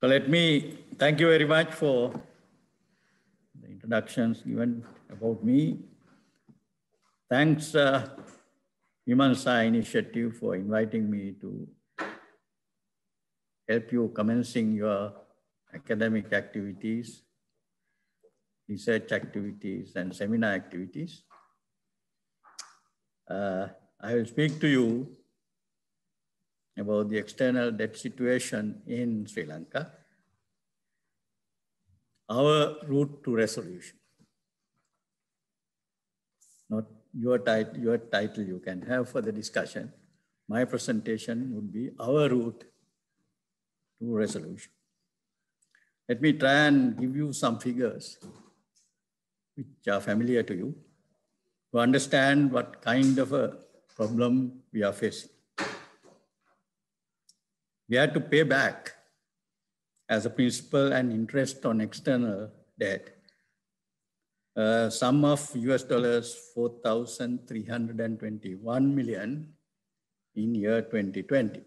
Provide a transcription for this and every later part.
So let me thank you very much for the introductions given about me. Thanks, Vimansa Initiative, for inviting me to help you commencing your academic activities, research activities, and seminar activities. I will speak to you about the external debt situation in Sri Lanka, our route to resolution. Not your title you can have for the discussion. My presentation would be our route to resolution. Let me try and give you some figures which are familiar to you to understand what kind of a problem we are facing. We have to pay back as a principal and interest on external debt sum of US dollars 4,321 million in year 2020.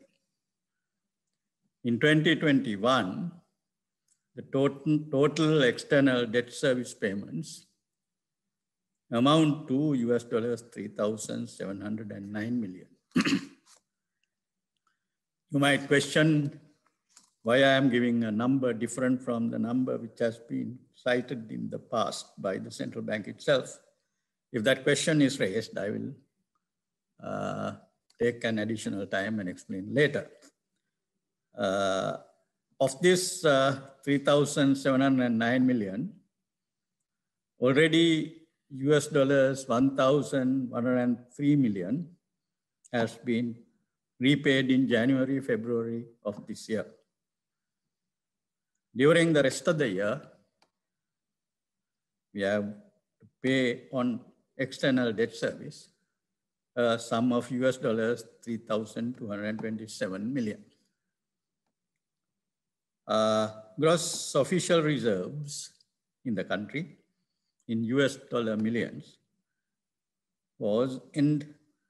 In 2021, the total external debt service payments amount to US dollars 3,709 million. You might question why I am giving a number different from the number which has been cited in the past by the central bank itself. If that question is raised, I will take an additional time and explain later. Of this 3,709 million, already US dollars 1,103 million has been repaid in January, February of this year. During the rest of the year, we have to pay on external debt service a sum of US dollars 3,227 million. Gross official reserves in the country in US dollar millions was in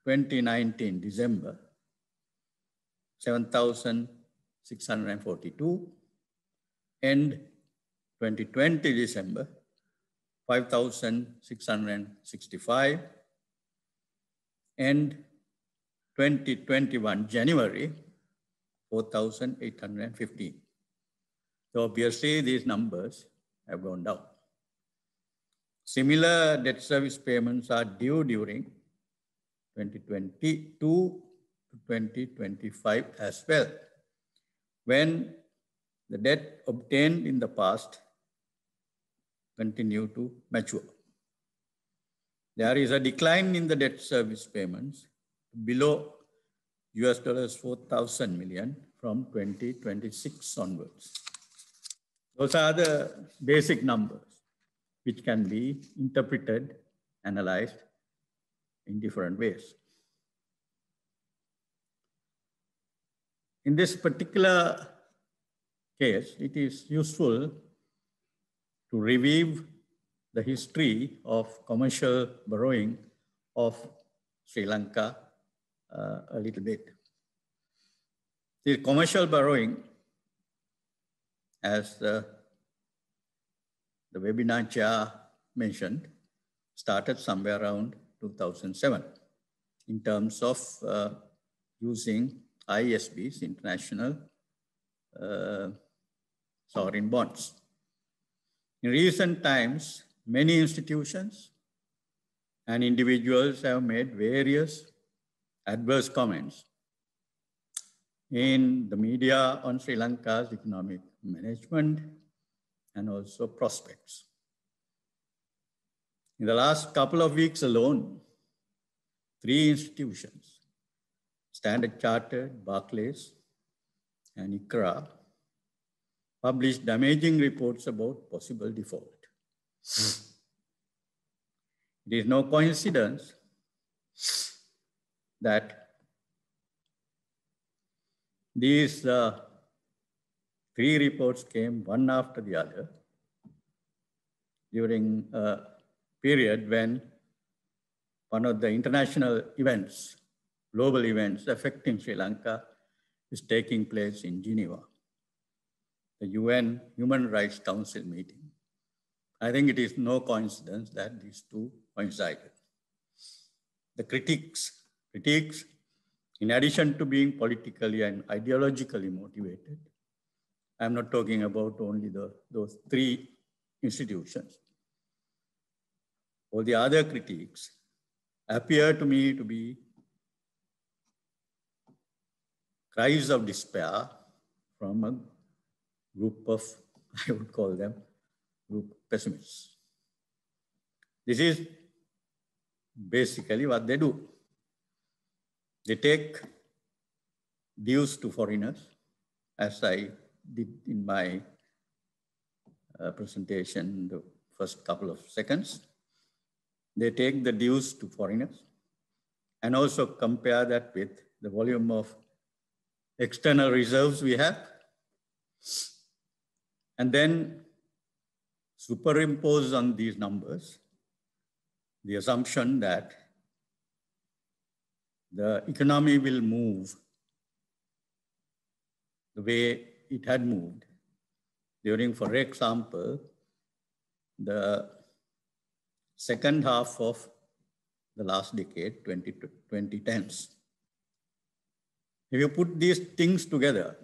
2019 December 7,642, and 2020 December 5,665, and 2021 January 4,815. So obviously these numbers have gone down. Similar debt service payments are due during 2022 to 2025 as well, when the debt obtained in the past continue to mature. There is a decline in the debt service payments below US dollars 4,000 million from 2026 onwards. Those are the basic numbers which can be interpreted, analyzed in different ways. In this particular case, it is useful to review the history of commercial borrowing of Sri Lanka a little bit. The commercial borrowing, as the webinar chair mentioned, started somewhere around 2007 in terms of using ISBs, International Sovereign Bonds. In recent times, many institutions and individuals have made various adverse comments in the media on Sri Lanka's economic management and also prospects. In the last couple of weeks alone, 3 institutions, Standard Chartered, Barclays, and ICRA, published damaging reports about possible default. It is no coincidence that these 3 reports came one after the other during a period when one of the international events, global events affecting Sri Lanka is taking place in Geneva. the UN Human Rights Council meeting, I think it is no coincidence that these two coincided. The critiques, in addition to being politically and ideologically motivated, I'm not talking about only those three institutions. All the other critiques appear to me to be cries of despair from a group of, I would call them, group pessimists. This is basically what they do. They take dues to foreigners, as I did in my presentation the first couple of seconds. They take the dues to foreigners and also compare that with the volume of external reserves we have, and then superimpose on these numbers the assumption that the economy will move the way it had moved during, for example, the second half of the last decade, 2010s. If you put these things together,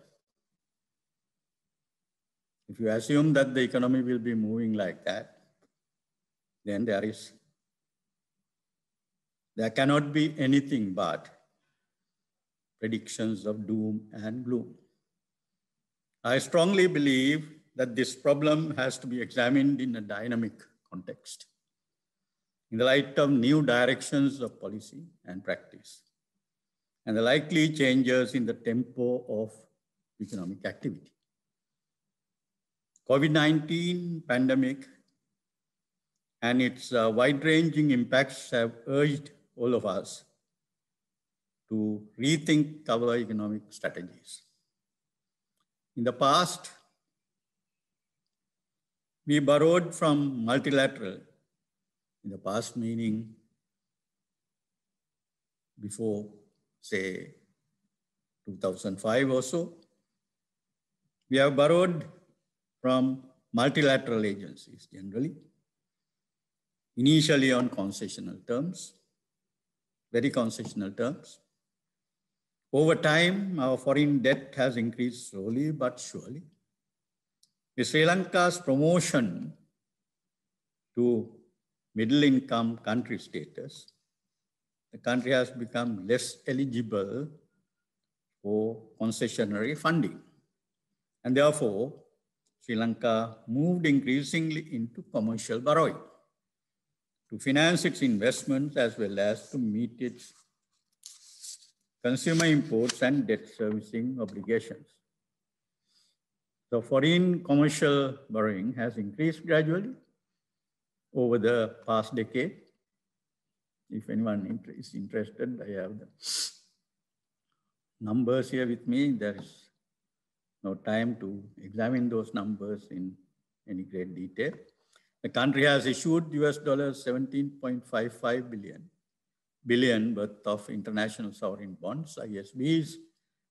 if you assume that the economy will be moving like that, then there cannot be anything but predictions of doom and gloom. I strongly believe that this problem has to be examined in a dynamic context, in the light of new directions of policy and practice, and the likely changes in the tempo of economic activity. COVID-19 pandemic and its wide-ranging impacts have urged all of us to rethink our economic strategies. In the past, we borrowed from multilateral, in the past meaning before, say, 2005 or so, we have borrowed from multilateral agencies generally, initially on concessional terms, very concessional terms. Over time, our foreign debt has increased slowly but surely. With Sri Lanka's promotion to middle-income country status, the country has become less eligible for concessionary funding. And therefore, Sri Lanka moved increasingly into commercial borrowing to finance its investments as well as to meet its consumer imports and debt servicing obligations. So foreign commercial borrowing has increased gradually over the past decade. If anyone is interested, I have the numbers here with me. There is no time to examine those numbers in any great detail. The country has issued US $17.55 billion worth of international sovereign bonds, ISBs,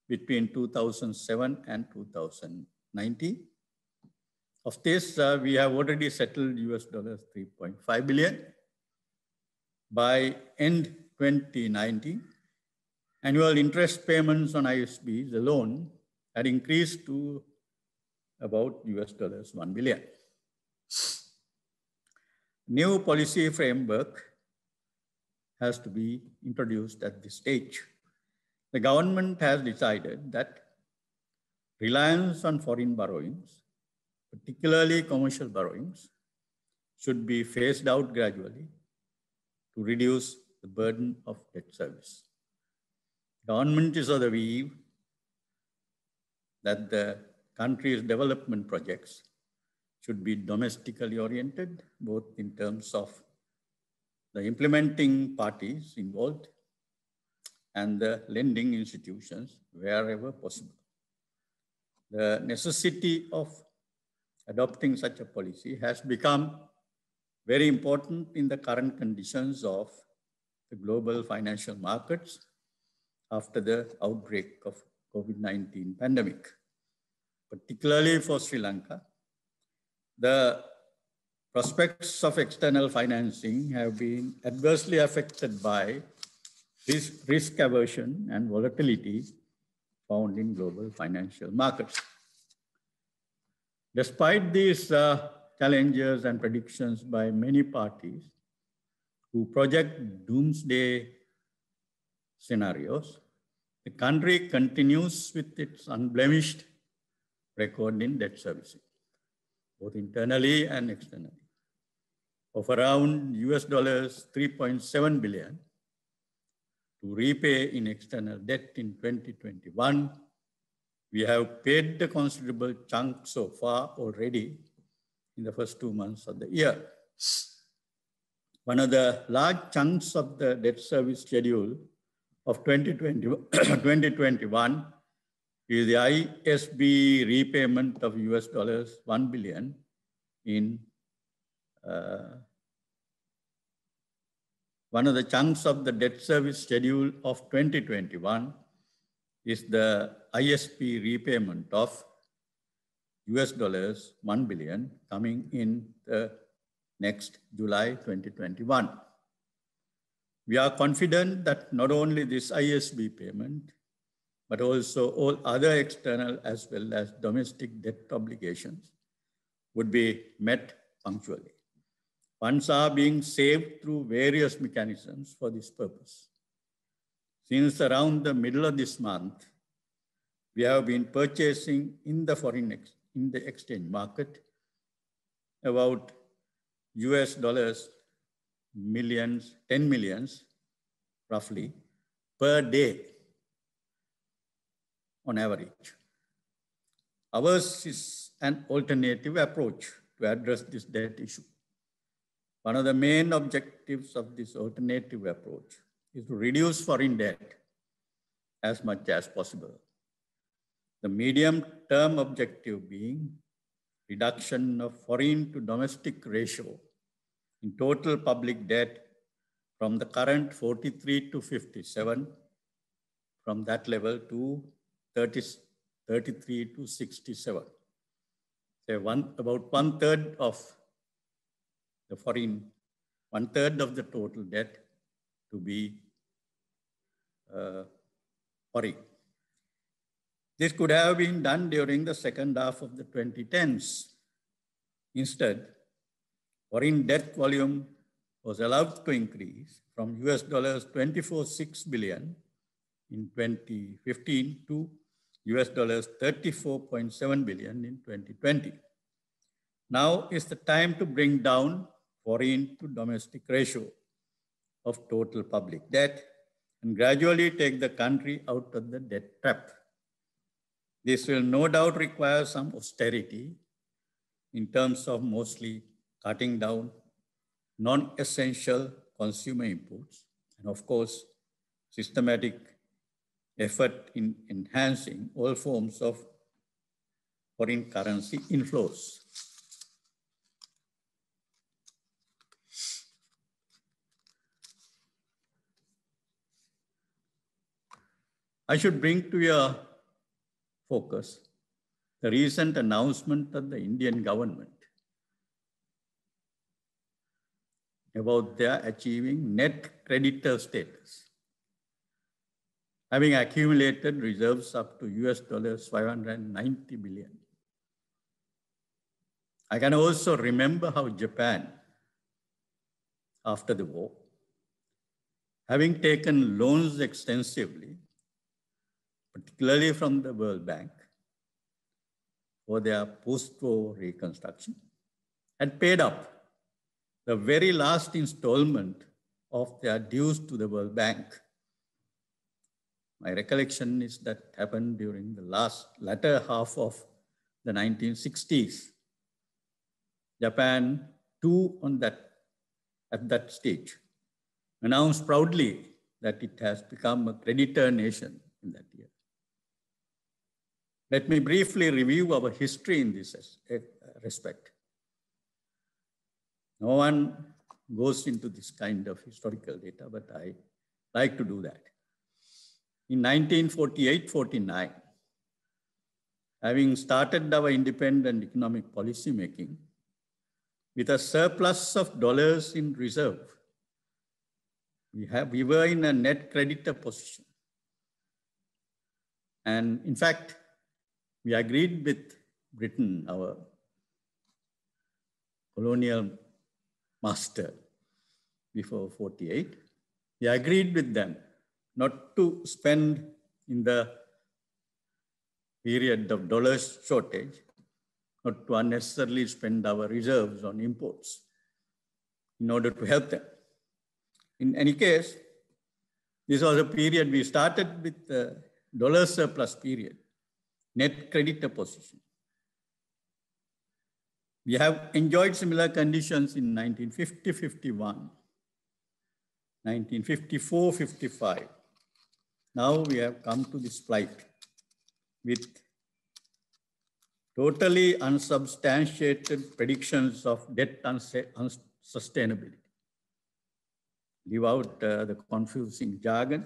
between 2007 and 2019. Of this, we have already settled US $3.5 billion. By end 2019, annual interest payments on ISBs alone had increased to about US $1 billion. New policy framework has to be introduced at this stage. The government has decided that reliance on foreign borrowings, particularly commercial borrowings, should be phased out gradually to reduce the burden of debt service. Government is of the view that the country's development projects should be domestically oriented, both in terms of the implementing parties involved and the lending institutions wherever possible. The necessity of adopting such a policy has become very important in the current conditions of the global financial markets after the outbreak of COVID-19 pandemic. particularly for Sri Lanka. The prospects of external financing have been adversely affected by risk aversion and volatility found in global financial markets. Despite these challenges and predictions by many parties who project doomsday scenarios, the country continues with its unblemished record in debt servicing, both internally and externally, of around US dollars 3.7 billion to repay in external debt in 2021. We have paid the considerable chunk so far already in the first 2 months of the year. One of the large chunks of the debt service schedule of 2021 is the ISB repayment of US dollars 1 billion in one of the chunks of the debt service schedule of 2021 is the ISB repayment of US dollars 1 billion coming in the next July 2021. We are confident that not only this ISB payment, but also all other external as well as domestic debt obligations would be met punctually. Funds are being saved through various mechanisms for this purpose. Since around the middle of this month, we have been purchasing in the exchange market about US dollars millions, 10 millions roughly per day on average. Ours is an alternative approach to address this debt issue. One of the main objectives of this alternative approach is to reduce foreign debt as much as possible. The medium-term objective being reduction of foreign to domestic ratio in total public debt from the current 43 to 57, from that level to 33 to 67. Say about one third of the the total debt to be foreign. This could have been done during the second half of the 2010s. Instead, foreign debt volume was allowed to increase from US dollars 24.6 billion in 2015 to US dollars 34.7 billion in 2020. Now is the time to bring down foreign to domestic ratio of total public debt and gradually take the country out of the debt trap. This will no doubt require some austerity in terms of mostly cutting down non-essential consumer inputs and of course, systematic effort in enhancing all forms of foreign currency inflows. I should bring to your focus the recent announcement of the Indian government about their achieving net creditor status, having accumulated reserves up to US dollars 590 billion. I can also remember how Japan, after the war, having taken loans extensively, particularly from the World Bank, for their post-war reconstruction, had paid up the very last installment of their dues to the World Bank. My recollection is that happened during the latter half of the 1960s. Japan, too, at that stage, announced proudly that it has become a creditor nation in that year. Let me briefly review our history in this respect. No one goes into this kind of historical data, but I like to do that. In 1948-49, having started our independent economic policy making with a surplus of dollars in reserve, we were in a net creditor position. And in fact, we agreed with Britain, our colonial master before 48. We agreed with them not to spend in the period of dollars shortage, not to unnecessarily spend our reserves on imports in order to help them. In any case, this was a period we started with the dollar surplus period, net creditor position. We have enjoyed similar conditions in 1950-51, 1954-55. Now we have come to this plight with totally unsubstantiated predictions of debt unsustainability. Leave out the confusing jargon,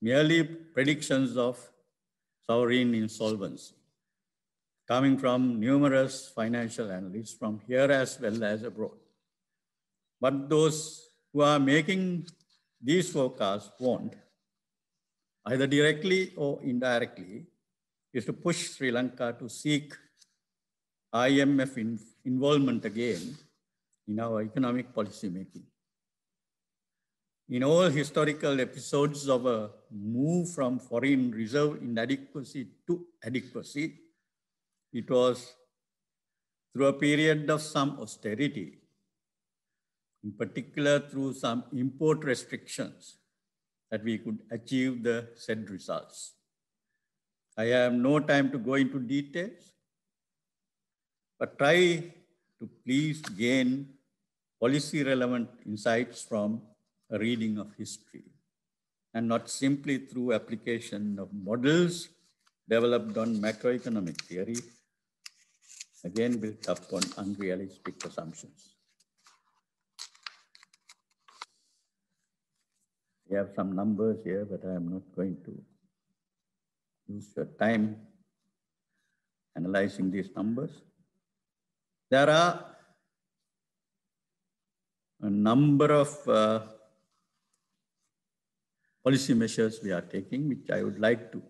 merely predictions of sovereign insolvency, coming from numerous financial analysts from here as well as abroad. But those who are making these forecasts want, either directly or indirectly, is to push Sri Lanka to seek IMF involvement again in our economic policy making. In all historical episodes of a move from foreign reserve inadequacy to adequacy, it was through a period of some austerity, in particular through some import restrictions, that we could achieve the said results. I have no time to go into details, but try to please gain policy-relevant insights from a reading of history, and not simply through application of models developed on macroeconomic theory, again built upon unrealistic assumptions. We have some numbers here, but I am not going to use your time analyzing these numbers. There are a number of policy measures we are taking, which I would like to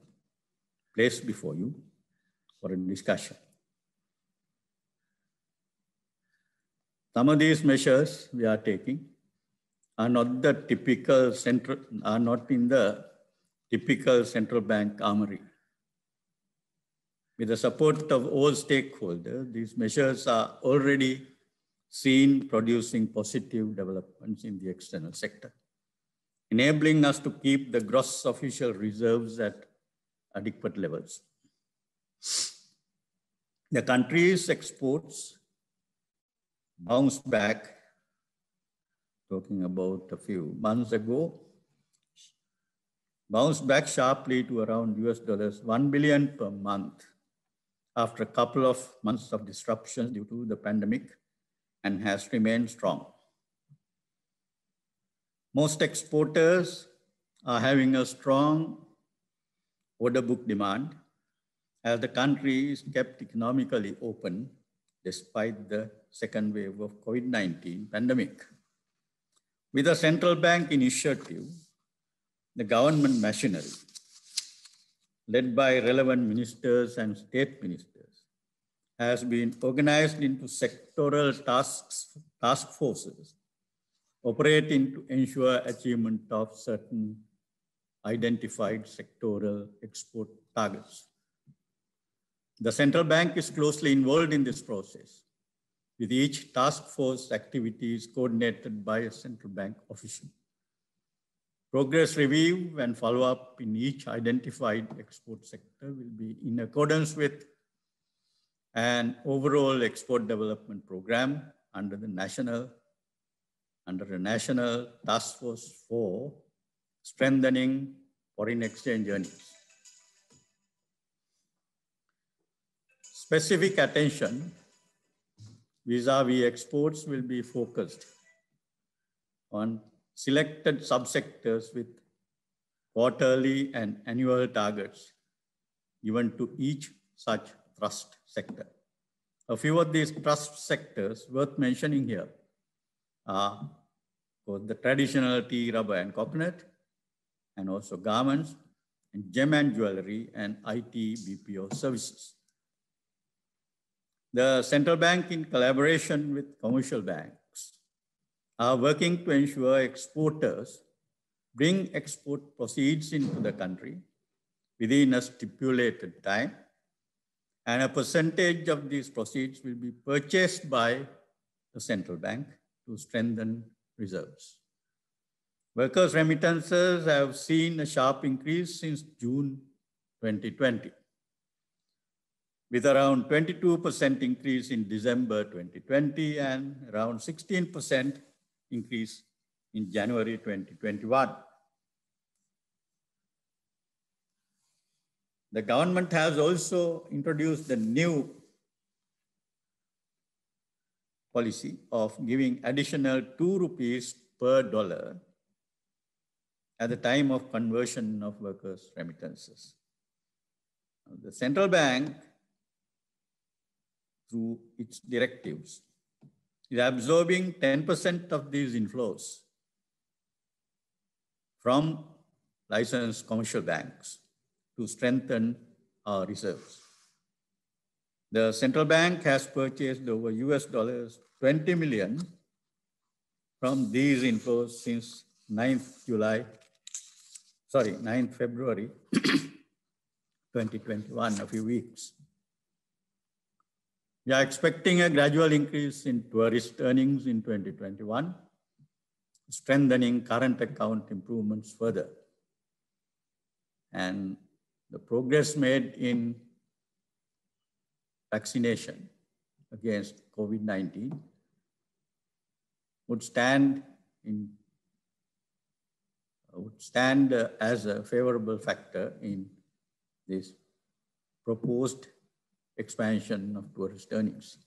place before you for a discussion. Some of these measures we are taking are not in the typical central bank armory. With the support of all stakeholders, these measures are already seen producing positive developments in the external sector, enabling us to keep the gross official reserves at adequate levels. The country's exports bounced back, talking about a few months ago, bounced back sharply to around $1 billion per month after a couple of months of disruptions due to the pandemic, and has remained strong. Most exporters are having a strong order book demand as the country is kept economically open despite the second wave of COVID-19 pandemic. With a central bank initiative, the government machinery, led by relevant ministers and state ministers, has been organized into sectoral task forces operating to ensure achievement of certain identified sectoral export targets. The central bank is closely involved in this process, with each task force activities coordinated by a central bank official. Progress review and follow-up in each identified export sector will be in accordance with an overall export development program under the National Task Force for Strengthening Foreign Exchange Earnings. Specific attention vis-a-vis exports will be focused on selected subsectors with quarterly and annual targets given to each such trust sector. A few of these trust sectors worth mentioning here are both the traditional tea, rubber, and coconut, and also garments, and gem and jewelry, and IT BPO services. The central bank, in collaboration with commercial banks, are working to ensure exporters bring export proceeds into the country within a stipulated time, and a percentage of these proceeds will be purchased by the central bank to strengthen reserves. Workers' remittances have seen a sharp increase since June 2020, with around 22% increase in December 2020 and around 16% increase in January 2021. The government has also introduced the new policy of giving additional 2 rupees per dollar at the time of conversion of workers' remittances. The central bank, through its directives, is absorbing 10% of these inflows from licensed commercial banks to strengthen our reserves. The central bank has purchased over $20 million from these inflows since 9th February 2021, a few weeks. We are expecting a gradual increase in tourist earnings in 2021, strengthening current account improvements further. And the progress made in vaccination against COVID-19 would stand as a favorable factor in this proposed expansion of tourist earnings.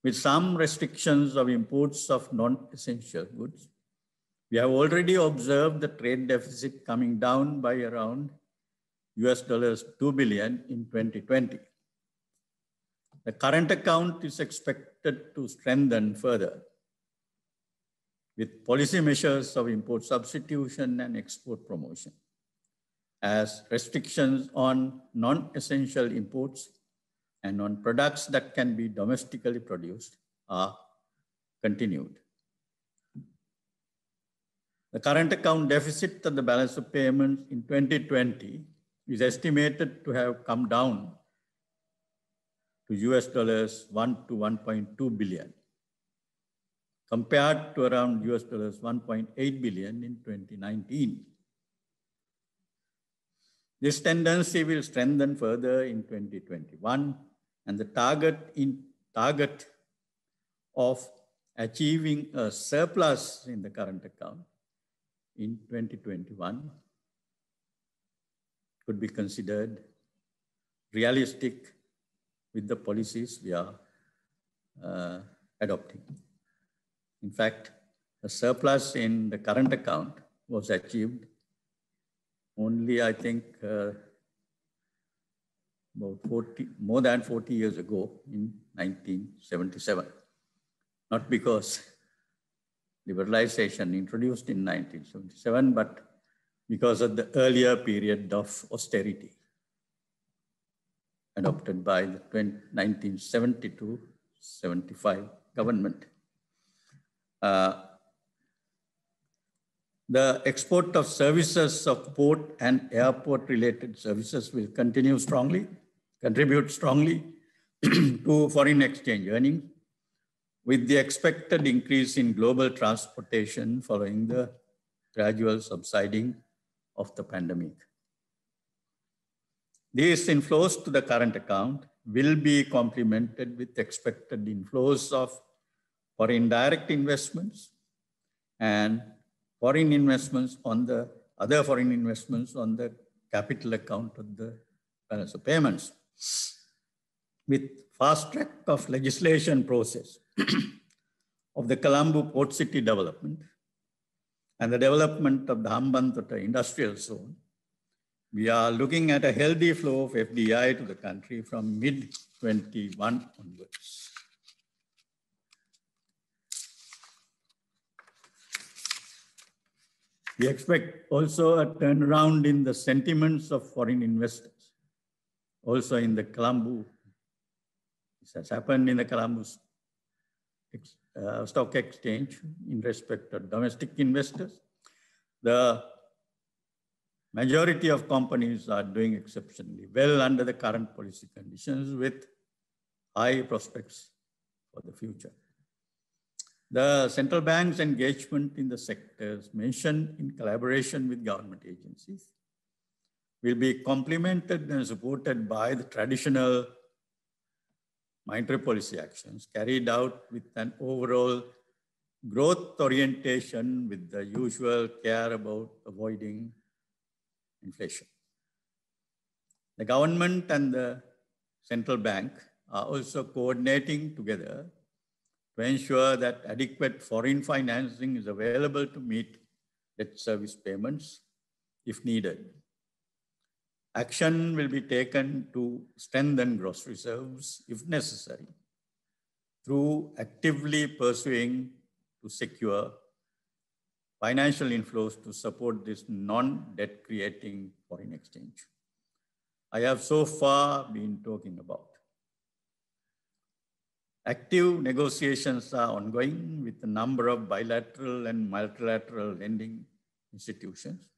With some restrictions of imports of non-essential goods, we have already observed the trade deficit coming down by around $2 billion in 2020. The current account is expected to strengthen further with policy measures of import substitution and export promotion, as restrictions on non-essential imports and on products that can be domestically produced are continued. The current account deficit and the balance of payments in 2020 is estimated to have come down to $1 to $1.2 billion, compared to around $1.8 billion in 2019. This tendency will strengthen further in 2021, and the target of achieving a surplus in the current account in 2021 could be considered realistic with the policies we are adopting. In fact, a surplus in the current account was achieved only, I think, more than 40 years ago in 1977. Not because liberalization introduced in 1977, but because of the earlier period of austerity adopted by the 1970-75 government. The export of services of port and airport related services will contribute strongly to foreign exchange earnings, with the expected increase in global transportation following the gradual subsiding of the pandemic. These inflows to the current account will be complemented with expected inflows of foreign direct investments and foreign investments on the capital account of the balance of payments. With fast track of legislation process of the Colombo Port City development and the development of the Hambantota industrial zone, We are looking at a healthy flow of FDI to the country from mid-21 onwards. We expect also a turnaround in the sentiments of foreign investors. Also in the Colombo, this has happened in the Colombo stock exchange in respect of domestic investors. The majority of companies are doing exceptionally well under the current policy conditions with high prospects for the future. The central bank's engagement in the sectors mentioned in collaboration with government agencies will be complemented and supported by the traditional monetary policy actions carried out with an overall growth orientation with the usual care about avoiding inflation. The government and the central bank are also coordinating together to ensure that adequate foreign financing is available to meet debt service payments if needed. Action will be taken to strengthen gross reserves if necessary through actively pursuing to secure financial inflows to support this non-debt creating foreign exchange I have so far been talking about. Active negotiations are ongoing with a number of bilateral and multilateral lending institutions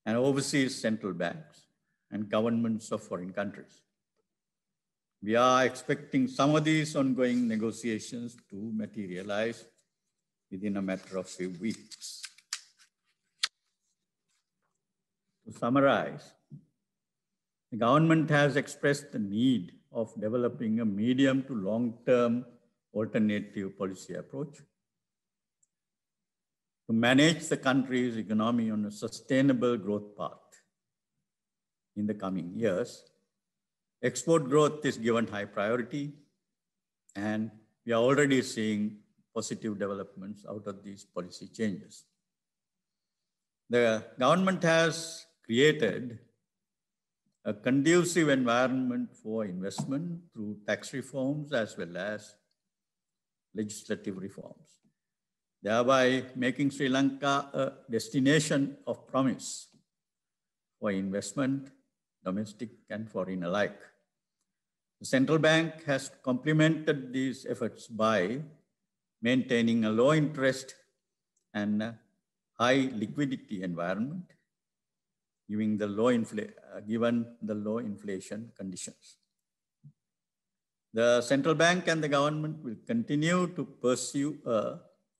and overseas central banks and governments of foreign countries. We are expecting some of these ongoing negotiations to materialize within a matter of few weeks. To summarize, the government has expressed the need of developing a medium to long-term alternative policy approach to manage the country's economy on a sustainable growth path in the coming years. Export growth is given high priority, and we are already seeing positive developments out of these policy changes. The government has created a conducive environment for investment through tax reforms as well as legislative reforms, thereby making Sri Lanka a destination of promise for investment, domestic and foreign alike. The central bank has complemented these efforts by maintaining a low interest and high liquidity environment, given the low inflation conditions. The central bank and the government will continue to pursue a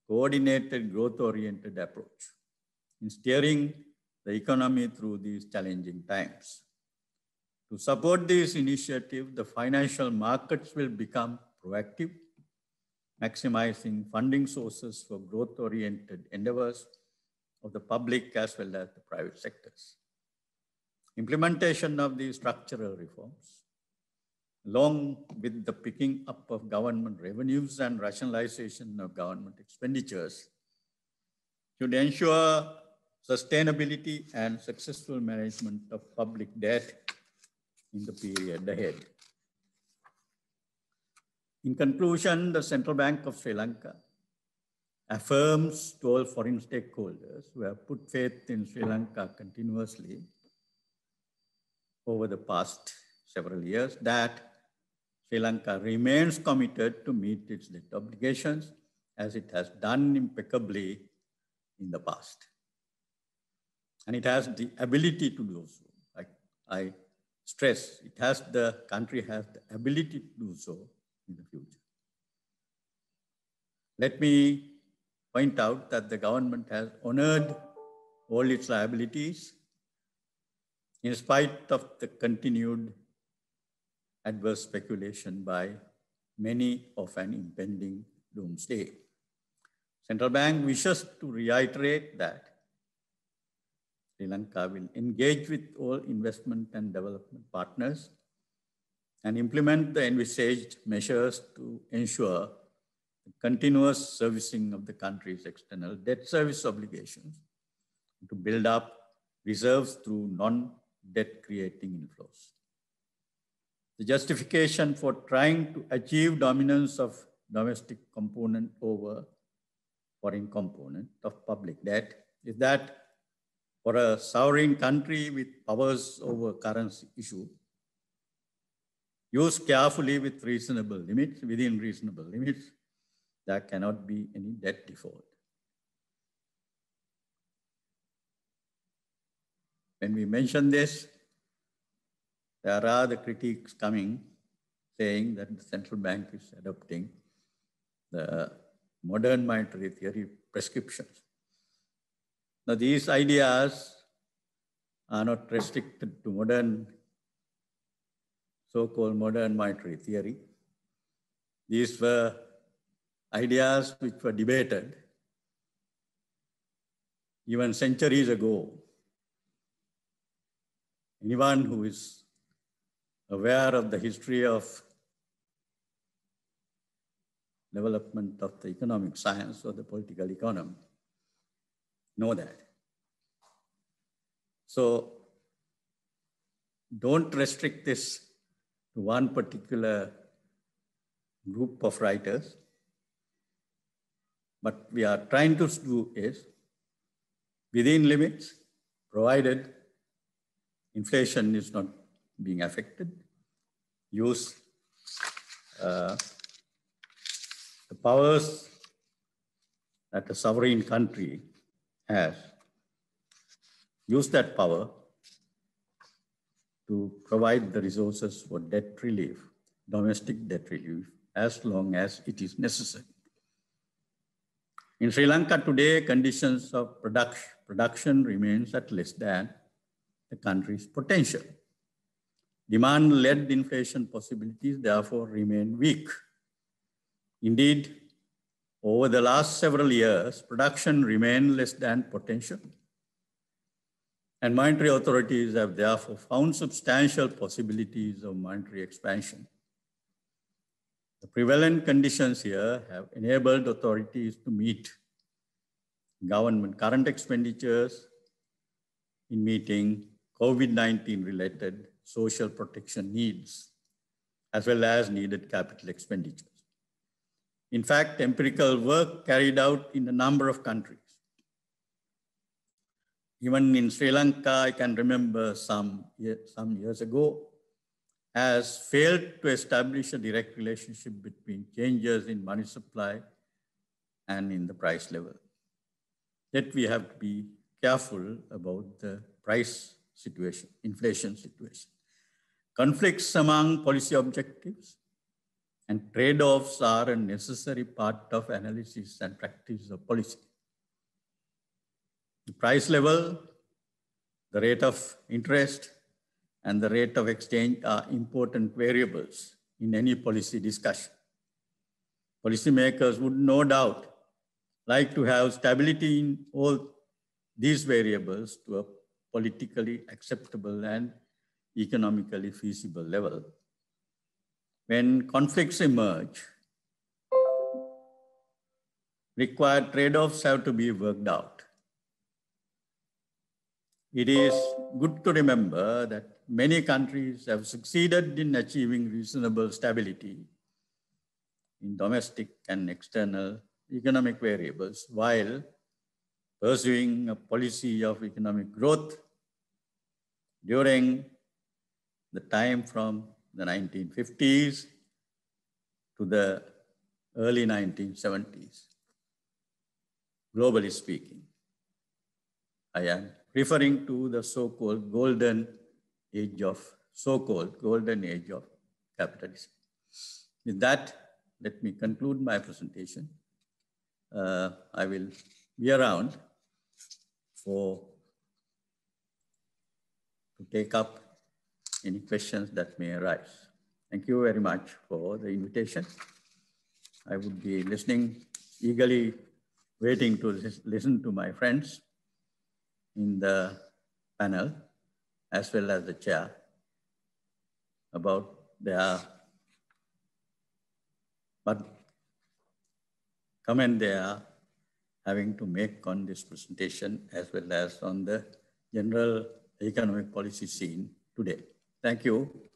coordinated growth-oriented approach in steering the economy through these challenging times. To support this initiative, the financial markets will become proactive, maximizing funding sources for growth-oriented endeavors of the public as well as the private sectors. Implementation of these structural reforms, along with the picking up of government revenues and rationalization of government expenditures, should ensure sustainability and successful management of public debt in the period ahead. In conclusion, the Central Bank of Sri Lanka affirms to all foreign stakeholders who have put faith in Sri Lanka continuously over the past several years that Sri Lanka remains committed to meet its debt obligations as it has done impeccably in the past. And it has the ability to do so. I stress, the country has the ability to do so in the future. Let me point out that the government has honored all its liabilities in spite of the continued adverse speculation by many of an impending doomsday. Central Bank wishes to reiterate that Sri Lanka will engage with all investment and development partners and implement the envisaged measures to ensure the continuous servicing of the country's external debt service obligations, to build up reserves through debt-creating inflows. The justification for trying to achieve dominance of domestic component over foreign component of public debt is that for a sovereign country with powers over currency issue, used carefully with reasonable limits, within reasonable limits, there cannot be any debt default. When we mention this, there are the critiques coming saying that the central bank is adopting the modern monetary theory prescriptions. Now, these ideas are not restricted to so-called modern monetary theory. These were ideas which were debated even centuries ago. Anyone who is aware of the history of development of the economic science or the political economy know that. So don't restrict this to one particular group of writers. What we are trying to do is, within limits, provided inflation is not being affected, use the powers that a sovereign country has, use that power to provide the resources for debt relief, domestic debt relief, as long as it is necessary. In Sri Lanka today, conditions of production remains at less than the country's potential. Demand-led inflation possibilities therefore remain weak. Indeed, over the last several years, production remained less than potential. And monetary authorities have therefore found substantial possibilities of monetary expansion. The prevalent conditions here have enabled authorities to meet government current expenditures in meeting COVID-19 related social protection needs, as well as needed capital expenditures. In fact, empirical work carried out in a number of countries. Even in Sri Lanka, I can remember some years ago, has failed to establish a direct relationship between changes in money supply and in the price level. Yet we have to be careful about the price situation, inflation situation. Conflicts among policy objectives and trade-offs are a necessary part of analysis and practice of policy. The price level, the rate of interest, and the rate of exchange are important variables in any policy discussion. Policymakers would no doubt like to have stability in all these variables to a politically acceptable and economically feasible level. When conflicts emerge, required trade-offs have to be worked out. It is good to remember that many countries have succeeded in achieving reasonable stability in domestic and external economic variables while pursuing a policy of economic growth during the time from the 1950s to the early 1970s, globally speaking. I am referring to the so-called golden age of capitalism. With that, let me conclude my presentation. I will be around to take up any questions that may arise. Thank you very much for the invitation. I would be listening, eagerly waiting to listen to my friends in the panel, as well as the chair, about what comment they are having to make on this presentation, as well as on the general economic policy scene today. Thank you.